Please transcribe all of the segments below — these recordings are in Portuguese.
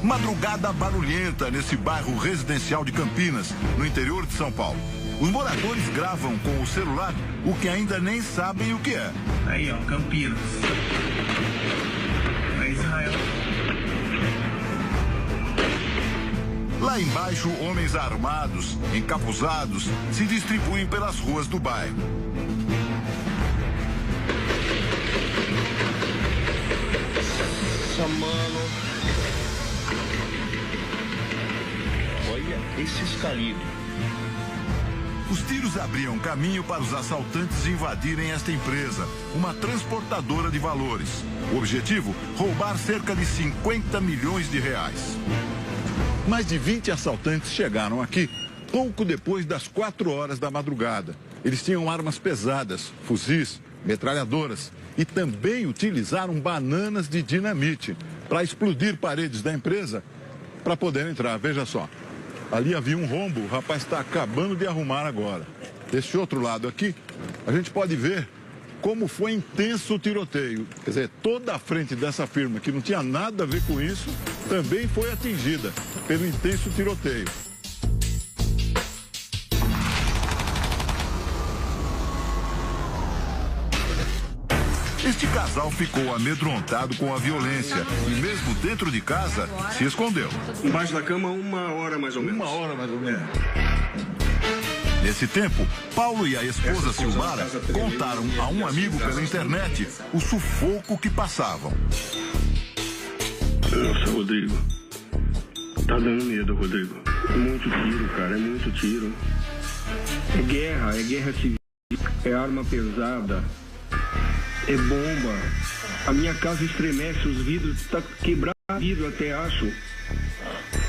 Madrugada barulhenta nesse bairro residencial de Campinas, no interior de São Paulo. Os moradores gravam com o celular o que ainda nem sabem o que é. Aí, ó, Campinas. É Israel. Lá embaixo, homens armados, encapuzados, se distribuem pelas ruas do bairro. Mano, olha esses calibres. Os tiros abriam caminho para os assaltantes invadirem esta empresa, uma transportadora de valores. O objetivo, roubar cerca de 50 milhões de reais. Mais de 20 assaltantes chegaram aqui pouco depois das 4 horas da madrugada. Eles tinham armas pesadas, fuzis, metralhadoras e também utilizaram bananas de dinamite para explodir paredes da empresa para poder entrar. Veja só, ali havia um rombo, o rapaz está acabando de arrumar agora. Desse outro lado aqui, a gente pode ver como foi intenso o tiroteio. Quer dizer, toda a frente dessa firma que não tinha nada a ver com isso também foi atingida pelo intenso tiroteio. Este casal ficou amedrontado com a violência e mesmo dentro de casa se escondeu. Embaixo da cama, 1 hora mais ou menos. 1 hora mais ou menos. Nesse tempo, Paulo e a esposa Silmara contaram a um amigo pela internet o sufoco que passavam. Nossa, Rodrigo. Tá dando medo, Rodrigo. É muito tiro, cara, é muito tiro. É guerra civil, é arma pesada. É bomba. A minha casa estremece, os vidros, tá quebrado vidro até acho.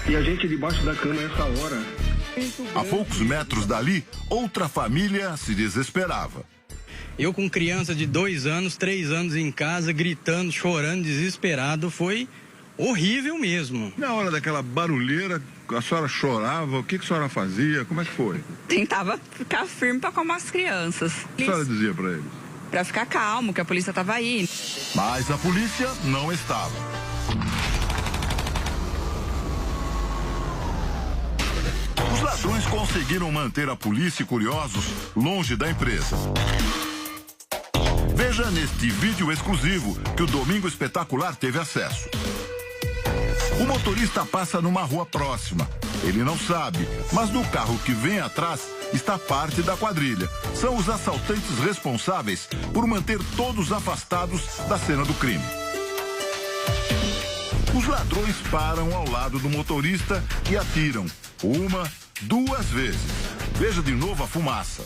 E a gente debaixo da cama essa hora. A poucos metros dali, outra família se desesperava. Eu com criança de 2 anos, 3 anos em casa, gritando, chorando, desesperado, foi horrível mesmo. Na hora daquela barulheira, a senhora chorava, o que a senhora fazia, como é que foi? Tentava ficar firme para acalmar as crianças. O que a senhora dizia para eles? Para ficar calmo, que a polícia estava aí. Mas a polícia não estava. Os ladrões conseguiram manter a polícia e curiosos longe da empresa. Veja neste vídeo exclusivo que o Domingo Espetacular teve acesso. O motorista passa numa rua próxima. Ele não sabe, mas no carro que vem atrás está parte da quadrilha. São os assaltantes responsáveis por manter todos afastados da cena do crime. Os ladrões param ao lado do motorista e atiram 1, 2 vezes. Veja de novo a fumaça.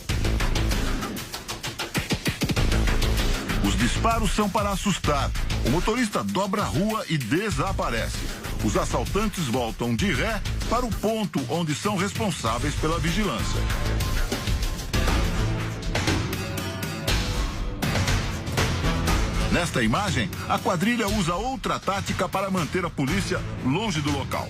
Os disparos são para assustar. O motorista dobra a rua e desaparece. Os assaltantes voltam de ré para o ponto onde são responsáveis pela vigilância. Nesta imagem, a quadrilha usa outra tática para manter a polícia longe do local.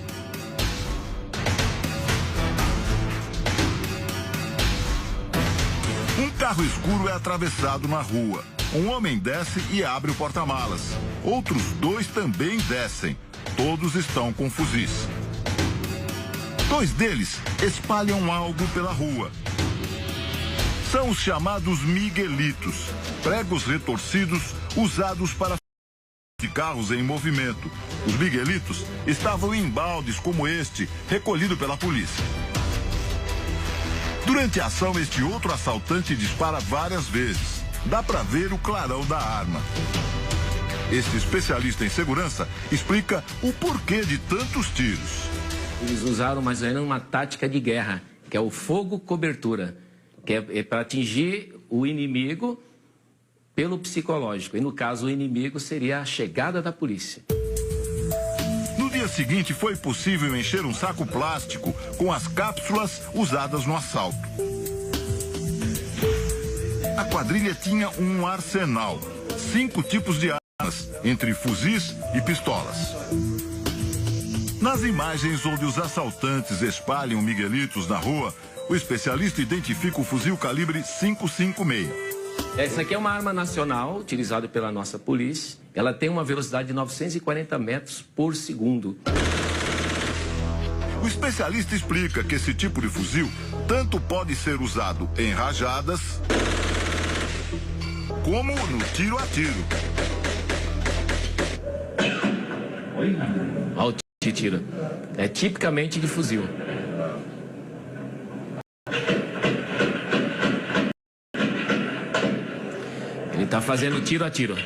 Um carro escuro é atravessado na rua. Um homem desce e abre o porta-malas. Outros 2 também descem. Todos estão com fuzis. 2 deles espalham algo pela rua. São os chamados miguelitos, pregos retorcidos usados para de carros em movimento. Os miguelitos estavam em baldes como este, recolhido pela polícia. Durante a ação, este outro assaltante dispara várias vezes. Dá para ver o clarão da arma. Este especialista em segurança explica o porquê de tantos tiros. Eles usaram mais ou menos uma tática de guerra, que é o fogo-cobertura, que é para atingir o inimigo pelo psicológico. E no caso, o inimigo seria a chegada da polícia. No dia seguinte, foi possível encher um saco plástico com as cápsulas usadas no assalto. A quadrilha tinha um arsenal, 5 tipos de armas, entre fuzis e pistolas. Nas imagens onde os assaltantes espalham miguelitos na rua, o especialista identifica o fuzil calibre 5.56. Essa aqui é uma arma nacional utilizada pela nossa polícia. Ela tem uma velocidade de 940 metros por segundo. O especialista explica que esse tipo de fuzil tanto pode ser usado em rajadas como no tiro a tiro. Olha o tiro. É tipicamente de fuzil. Ele está fazendo tiro a tiro.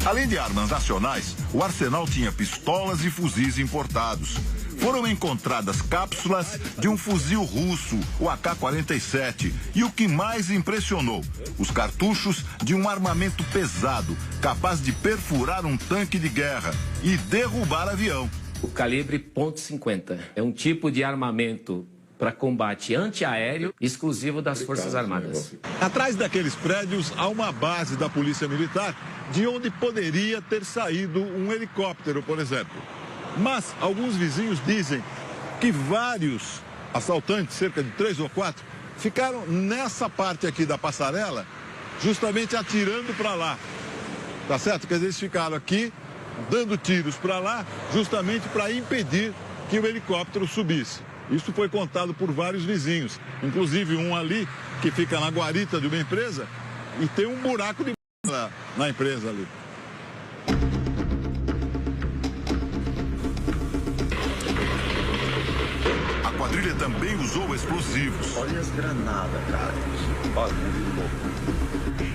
Além de armas nacionais, o arsenal tinha pistolas e fuzis importados. Foram encontradas cápsulas de um fuzil russo, o AK-47. E o que mais impressionou, os cartuchos de um armamento pesado, capaz de perfurar um tanque de guerra e derrubar avião. O calibre .50 é um tipo de armamento para combate antiaéreo exclusivo das Forças Armadas. Atrás daqueles prédios há uma base da Polícia Militar, de onde poderia ter saído um helicóptero, por exemplo. Mas alguns vizinhos dizem que vários assaltantes, cerca de 3 ou 4, ficaram nessa parte aqui da passarela, justamente atirando para lá. Tá certo? Quer dizer, eles ficaram aqui, dando tiros para lá, justamente para impedir que o helicóptero subisse. Isso foi contado por vários vizinhos, inclusive um ali que fica na guarita de uma empresa e tem um buraco de na empresa ali. A quadrilha também usou explosivos. Olha as granadas, cara. Bagulho louco.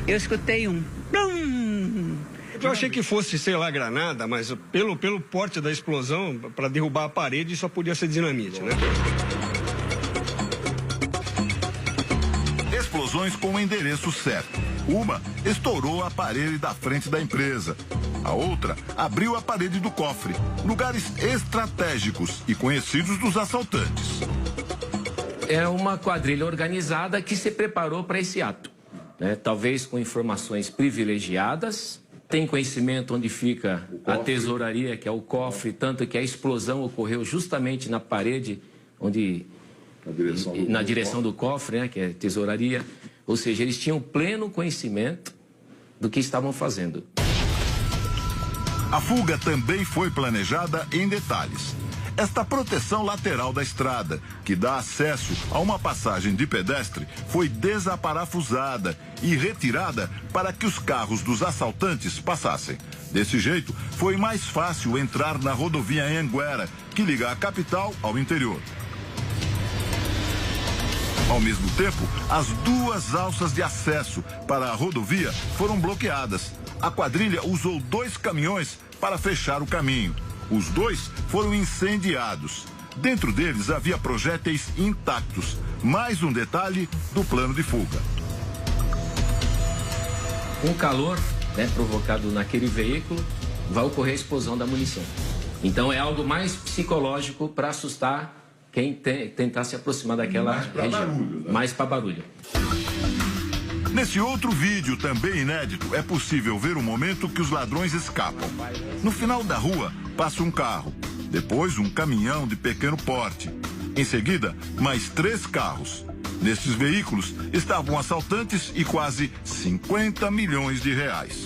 Eu escutei um blum. Eu achei que fosse, sei lá, granada, mas pelo porte da explosão, para derrubar a parede, só podia ser dinamite, né? Explosões com o endereço certo. Uma estourou a parede da frente da empresa. A outra abriu a parede do cofre. Lugares estratégicos e conhecidos dos assaltantes. É uma quadrilha organizada que se preparou para esse ato, né? Talvez com informações privilegiadas. Tem conhecimento onde fica a tesouraria, que é o cofre, tanto que a explosão ocorreu justamente na parede, onde na direção do cofre, né, que é tesouraria. Ou seja, eles tinham pleno conhecimento do que estavam fazendo. A fuga também foi planejada em detalhes. Esta proteção lateral da estrada, que dá acesso a uma passagem de pedestre, foi desaparafusada e retirada para que os carros dos assaltantes passassem. Desse jeito, foi mais fácil entrar na rodovia Anhanguera, que liga a capital ao interior. Ao mesmo tempo, as duas alças de acesso para a rodovia foram bloqueadas. A quadrilha usou 2 caminhões para fechar o caminho. Os 2 foram incendiados. Dentro deles havia projéteis intactos. Mais um detalhe do plano de fuga. Com o calor, né, provocado naquele veículo, vai ocorrer a explosão da munição. Então é algo mais psicológico para assustar quem tentar se aproximar daquela região. Barulho, né? Mais para barulho. Nesse outro vídeo, também inédito, é possível ver o momento que os ladrões escapam. No final da rua, passa um carro. Depois, um caminhão de pequeno porte. Em seguida, mais 3 carros. Nesses veículos estavam assaltantes e quase 50 milhões de reais.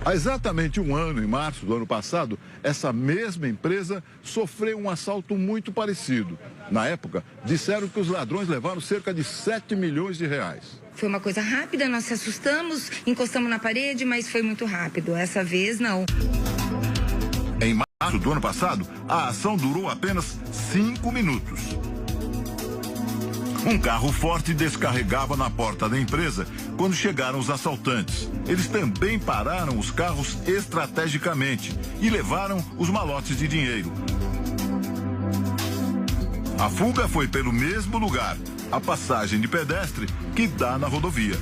Há exatamente um ano, em março do ano passado, essa mesma empresa sofreu um assalto muito parecido. Na época, disseram que os ladrões levaram cerca de 7 milhões de reais. Foi uma coisa rápida, nós se assustamos, encostamos na parede, mas foi muito rápido. Essa vez, não. Em março do ano passado, a ação durou apenas 5 minutos. Um carro forte descarregava na porta da empresa quando chegaram os assaltantes. Eles também pararam os carros estrategicamente e levaram os malotes de dinheiro. A fuga foi pelo mesmo lugar, a passagem de pedestre que dá na rodovia.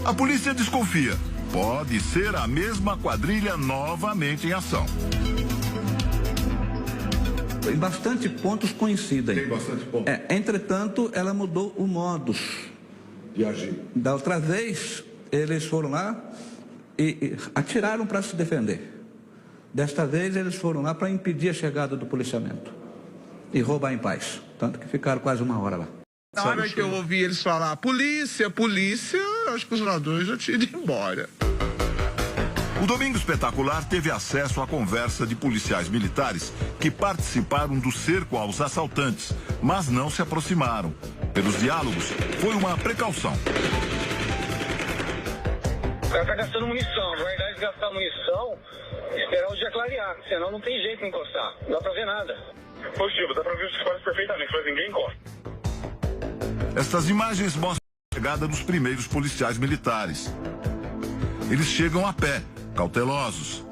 A polícia desconfia. Pode ser a mesma quadrilha novamente em ação. Tem bastante pontos conhecidos. Tem bastante pontos. Entretanto, ela mudou o modus de agir. Da outra vez, eles foram lá e atiraram para se defender. Desta vez, eles foram lá para impedir a chegada do policiamento e roubar em paz. Tanto que ficaram quase 1 hora lá. Na hora que eu ouvi eles falar polícia, polícia, acho que os ladrões já tinham ido embora. O Domingo Espetacular teve acesso à conversa de policiais militares que participaram do cerco aos assaltantes, mas não se aproximaram. Pelos diálogos, foi uma precaução. O cara tá gastando munição. Na verdade, gastar munição, esperar o dia clarear, senão não tem jeito de encostar. Não dá pra ver nada. Positivo, dá pra ver os disparos perfeitamente, mas ninguém encosta. Estas imagens mostram a chegada dos primeiros policiais militares. Eles chegam a pé, cautelosos.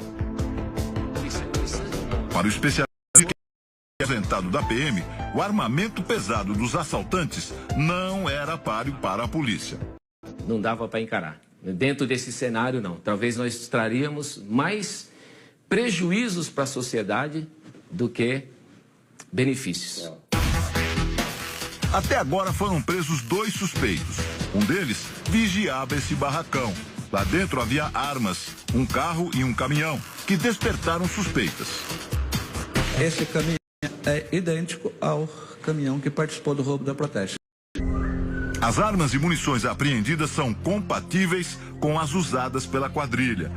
Para o especialista apresentado da PM, o armamento pesado dos assaltantes não era páreo para a polícia. Não dava para encarar. Dentro desse cenário, não. Talvez nós traríamos mais prejuízos para a sociedade do que benefícios. Até agora foram presos 2 suspeitos. Um deles vigiava esse barracão. Lá dentro havia armas, um carro e um caminhão, que despertaram suspeitas. Esse caminhão é idêntico ao caminhão que participou do roubo da Proteste. As armas e munições apreendidas são compatíveis com as usadas pela quadrilha.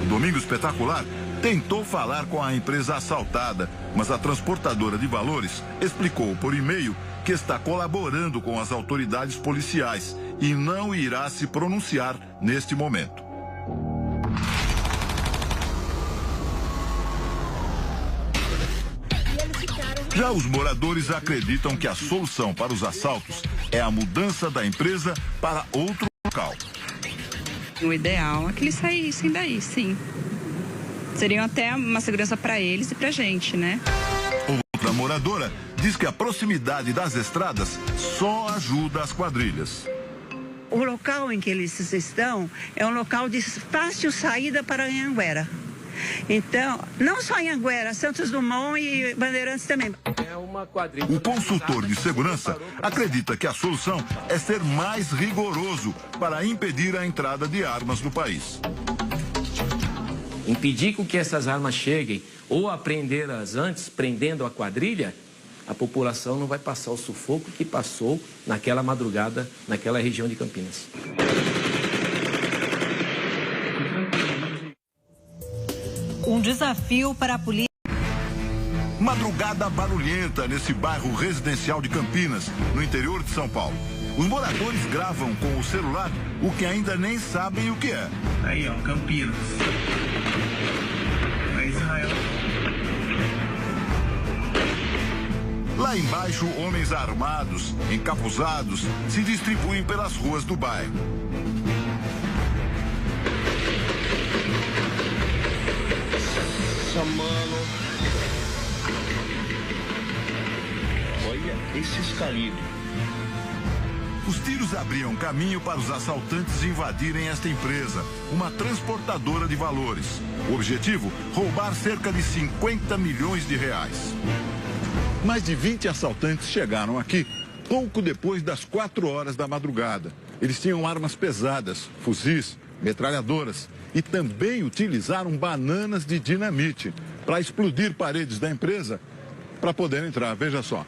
O Domingo Espetacular tentou falar com a empresa assaltada, mas a transportadora de valores explicou por e-mail que está colaborando com as autoridades policiais e não irá se pronunciar neste momento. Já os moradores acreditam que a solução para os assaltos é a mudança da empresa para outro local. O ideal é que eles saíssem daí, sim. Seria até uma segurança para eles e para a gente, né? Outra moradora diz que a proximidade das estradas só ajuda as quadrilhas. O local em que eles estão é um local de fácil saída para Anhanguera. Então, não só Anhanguera, Santos Dumont e Bandeirantes também. O consultor de segurança acredita que a solução é ser mais rigoroso para impedir a entrada de armas no país. Impedir com que essas armas cheguem ou apreendê-las antes, prendendo a quadrilha, a população não vai passar o sufoco que passou naquela madrugada, naquela região de Campinas. Um desafio para a polícia. Madrugada barulhenta nesse bairro residencial de Campinas, no interior de São Paulo. Os moradores gravam com o celular o que ainda nem sabem o que é. Aí, ó, Campinas. É Israel. Lá embaixo, homens armados, encapuzados, se distribuem pelas ruas do bairro. Mano, olha esses calibres. Os tiros abriam caminho para os assaltantes invadirem esta empresa, uma transportadora de valores. O objetivo, roubar cerca de 50 milhões de reais. Mais de 20 assaltantes chegaram aqui pouco depois das 4 horas da madrugada. Eles tinham armas pesadas, fuzis, metralhadoras e também utilizaram bananas de dinamite para explodir paredes da empresa para poder entrar. Veja só,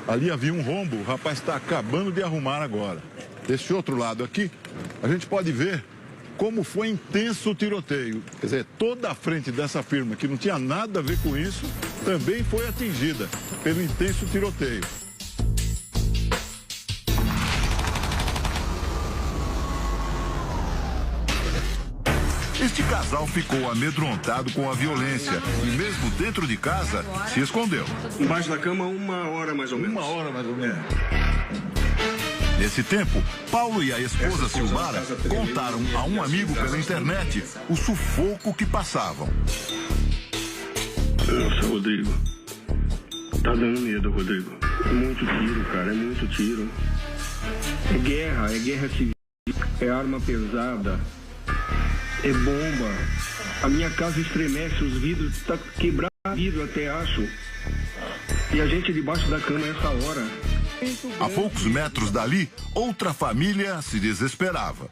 ali havia um rombo, o rapaz está acabando de arrumar agora. Desse outro lado aqui, a gente pode ver como foi intenso o tiroteio. Quer dizer, toda a frente dessa firma que não tinha nada a ver com isso também foi atingida pelo intenso tiroteio. Este casal ficou amedrontado com a violência e mesmo dentro de casa se escondeu. Embaixo da cama, 1 hora mais ou menos. 1 hora mais ou menos. Nesse tempo, Paulo e a esposa Silmara contaram a um amigo pela internet o sufoco que passavam. Nossa, Rodrigo. Tá dando medo, Rodrigo. É muito tiro, cara, é muito tiro. É guerra civil, é arma pesada. É bomba. A minha casa estremece, os vidros, tá quebrado vidro até acho. E a gente debaixo da cama essa hora. A poucos metros dali, outra família se desesperava.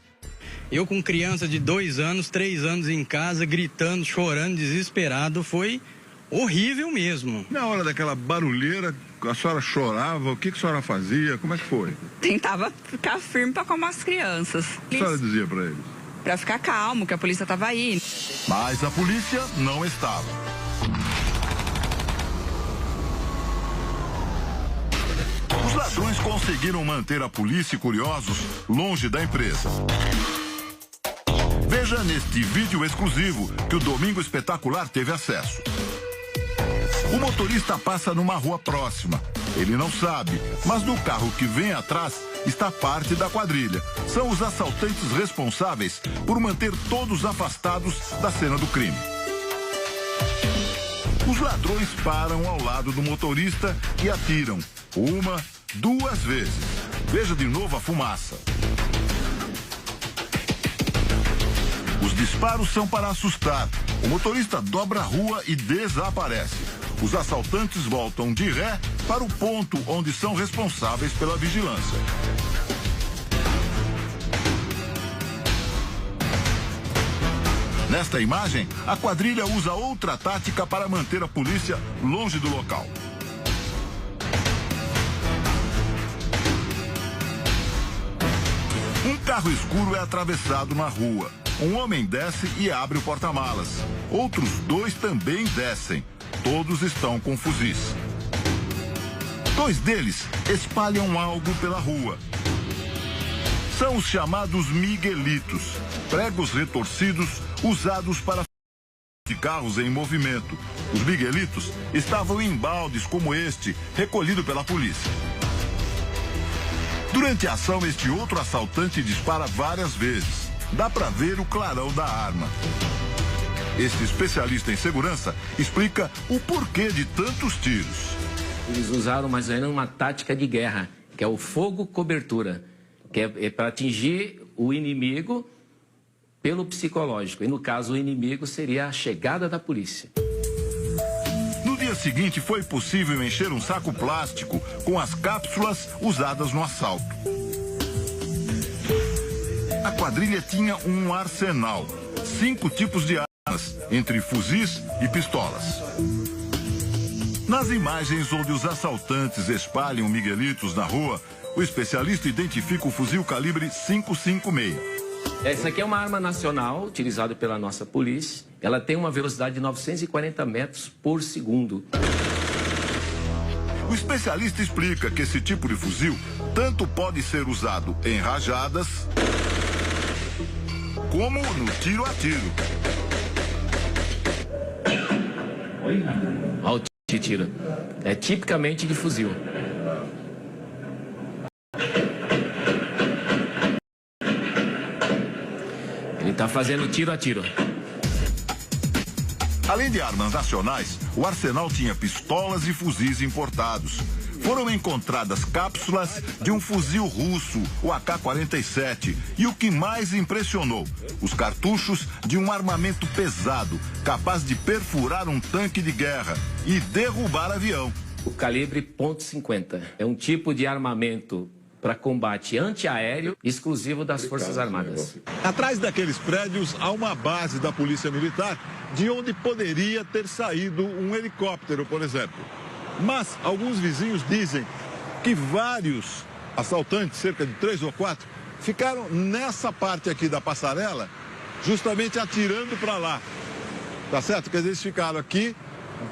Eu com criança de 2 anos, 3 anos em casa, gritando, chorando, desesperado, foi horrível mesmo. Na hora daquela barulheira, A senhora chorava? O que a senhora fazia? Como é que foi? Tentava ficar firme para acalmar as crianças. O que a senhora dizia para eles? Para ficar calmo, que a polícia estava aí. Mas a polícia não estava. Os ladrões conseguiram manter a polícia e curiosos longe da empresa. Veja neste vídeo exclusivo que o Domingo Espetacular teve acesso. O motorista passa numa rua próxima. Ele não sabe, mas no carro que vem atrás está parte da quadrilha. São os assaltantes responsáveis por manter todos afastados da cena do crime. Os ladrões param ao lado do motorista e atiram. 1, 2 vezes. Veja de novo a fumaça. Os disparos são para assustar. O motorista dobra a rua e desaparece. Os assaltantes voltam de ré para o ponto onde são responsáveis pela vigilância. Nesta imagem, a quadrilha usa outra tática para manter a polícia longe do local. Um carro escuro é atravessado na rua. Um homem desce e abre o porta-malas. Outros 2 também descem. Todos estão com fuzis. 2 deles espalham algo pela rua. São os chamados miguelitos, pregos retorcidos usados para de carros em movimento. Os miguelitos estavam em baldes como este, recolhido pela polícia. Durante a ação, este outro assaltante dispara várias vezes. Dá para ver o clarão da arma. Este especialista em segurança explica o porquê de tantos tiros. Eles usaram mais ou menos uma tática de guerra, que é o fogo cobertura, que é para atingir o inimigo pelo psicológico. E no caso, o inimigo seria a chegada da polícia. No dia seguinte, foi possível encher um saco plástico com as cápsulas usadas no assalto. A quadrilha tinha um arsenal, 5 tipos de armas, entre fuzis e pistolas. Nas imagens onde os assaltantes espalham miguelitos na rua, o especialista identifica o fuzil calibre .556. Essa aqui é uma arma nacional, utilizada pela nossa polícia. Ela tem uma velocidade de 940 metros por segundo. O especialista explica que esse tipo de fuzil tanto pode ser usado em rajadas, como no tiro a tiro. Olha o tiro. É tipicamente de fuzil. Ele está fazendo tiro a tiro. Além de armas nacionais, o arsenal tinha pistolas e fuzis importados. Foram encontradas cápsulas de um fuzil russo, o AK-47. E o que mais impressionou, os cartuchos de um armamento pesado, capaz de perfurar um tanque de guerra e derrubar avião. O calibre .50 é um tipo de armamento para combate antiaéreo exclusivo das Forças Armadas. Atrás daqueles prédios há uma base da Polícia Militar, de onde poderia ter saído um helicóptero, por exemplo. Mas alguns vizinhos dizem que vários assaltantes, cerca de 3 ou 4, ficaram nessa parte aqui da passarela, justamente atirando para lá. Tá certo? Quer dizer, eles ficaram aqui,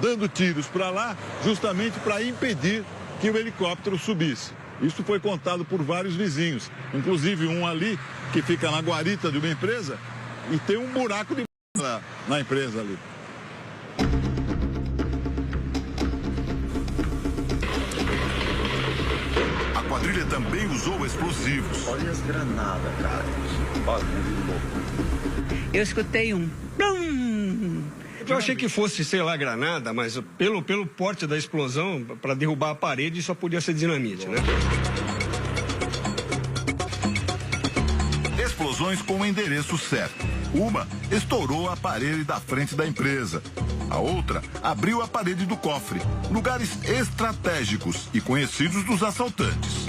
dando tiros para lá, justamente para impedir que o helicóptero subisse. Isso foi contado por vários vizinhos, inclusive um ali que fica na guarita de uma empresa e tem um buraco de na empresa ali. A quadrilha também usou explosivos. Olha as granadas, cara. Que bagulho louco. Eu escutei um blum. Eu achei que fosse, sei lá, granada, mas pelo porte da explosão, para derrubar a parede, só podia ser dinamite, né? Explosões com o endereço certo. Uma estourou a parede da frente da empresa. A outra abriu a parede do cofre. Lugares estratégicos e conhecidos dos assaltantes.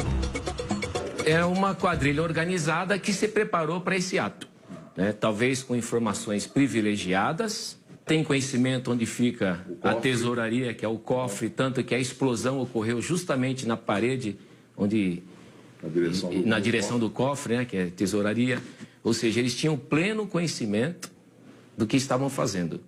É uma quadrilha organizada que se preparou para esse ato, né? Talvez com informações privilegiadas Tem conhecimento onde fica a tesouraria, que é o cofre, tanto que a explosão ocorreu justamente na parede, onde na direção do cofre, né, que é tesouraria. Ou seja, eles tinham pleno conhecimento do que estavam fazendo.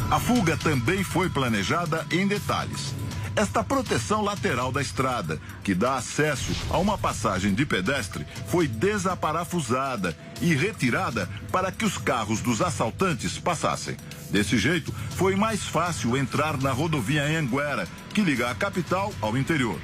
A fuga também foi planejada em detalhes. Esta proteção lateral da estrada, que dá acesso a uma passagem de pedestre, foi desaparafusada e retirada para que os carros dos assaltantes passassem. Desse jeito, foi mais fácil entrar na rodovia Anhanguera, que liga a capital ao interior.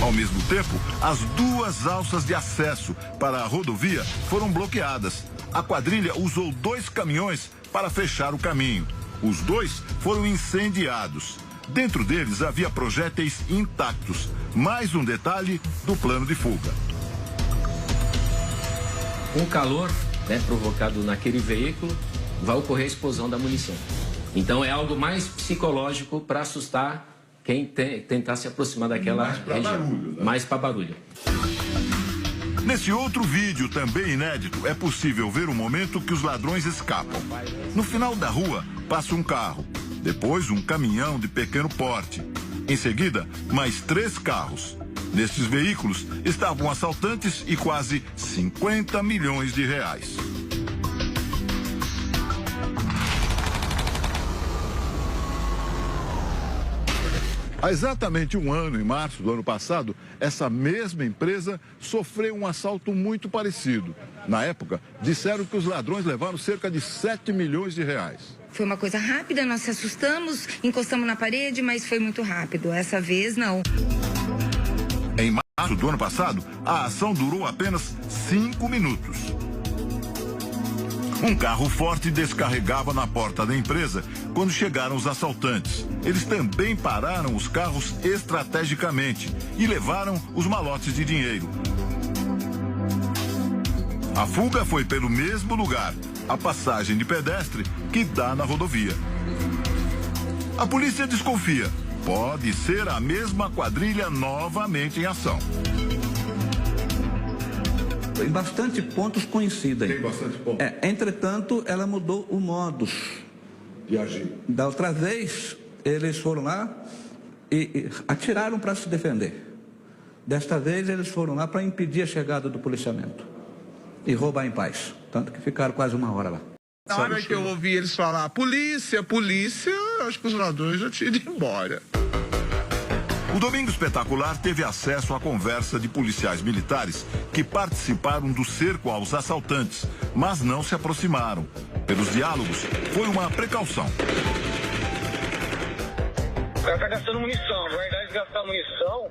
Ao mesmo tempo, as duas alças de acesso para a rodovia foram bloqueadas. A quadrilha usou 2 caminhões para fechar o caminho. Os 2 foram incendiados. Dentro deles havia projéteis intactos. Mais um detalhe do plano de fuga. Com o calor, né, provocado naquele veículo, vai ocorrer a explosão da munição. Então é algo mais psicológico para assustar quem tentar se aproximar daquela região. Barulho, né? Mais para barulho. Nesse outro vídeo, também inédito, é possível ver o momento que os ladrões escapam. No final da rua, passa um carro. Depois, um caminhão de pequeno porte. Em seguida, mais 3 carros. Nestes veículos estavam assaltantes e quase 50 milhões de reais. Há exatamente um ano, em março do ano passado, essa mesma empresa sofreu um assalto muito parecido. Na época, disseram que os ladrões levaram cerca de 7 milhões de reais. Foi uma coisa rápida, nós se assustamos, encostamos na parede, mas foi muito rápido. Essa vez, não. Em março do ano passado, a ação durou apenas 5 minutos. Um carro forte descarregava na porta da empresa quando chegaram os assaltantes. Eles também pararam os carros estrategicamente e levaram os malotes de dinheiro. A fuga foi pelo mesmo lugar, a passagem de pedestre que dá na rodovia. A polícia desconfia. Pode ser a mesma quadrilha novamente em ação. Tem bastante pontos coincida. Tem bastante pontos. Entretanto, ela mudou o modus de agir. Da outra vez, eles foram lá e atiraram para se defender. Desta vez, eles foram lá para impedir a chegada do policiamento e roubar em paz. Tanto que ficaram quase 1 hora lá. Na hora que eu ouvi eles falar polícia, polícia, eu acho que os ladrões já tinham ido embora. O Domingo Espetacular teve acesso à conversa de policiais militares que participaram do cerco aos assaltantes, mas não se aproximaram. Pelos diálogos, foi uma precaução. O cara tá gastando munição, guardar e desgastar munição,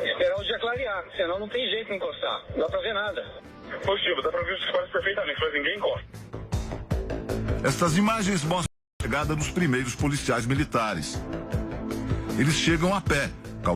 esperar o dia clarear, senão não tem jeito de encostar, não dá pra ver nada. Positivo, dá pra ver os disparos perfeitamente, mas ninguém encosta. Estas imagens mostram a chegada dos primeiros policiais militares. Eles chegam a pé,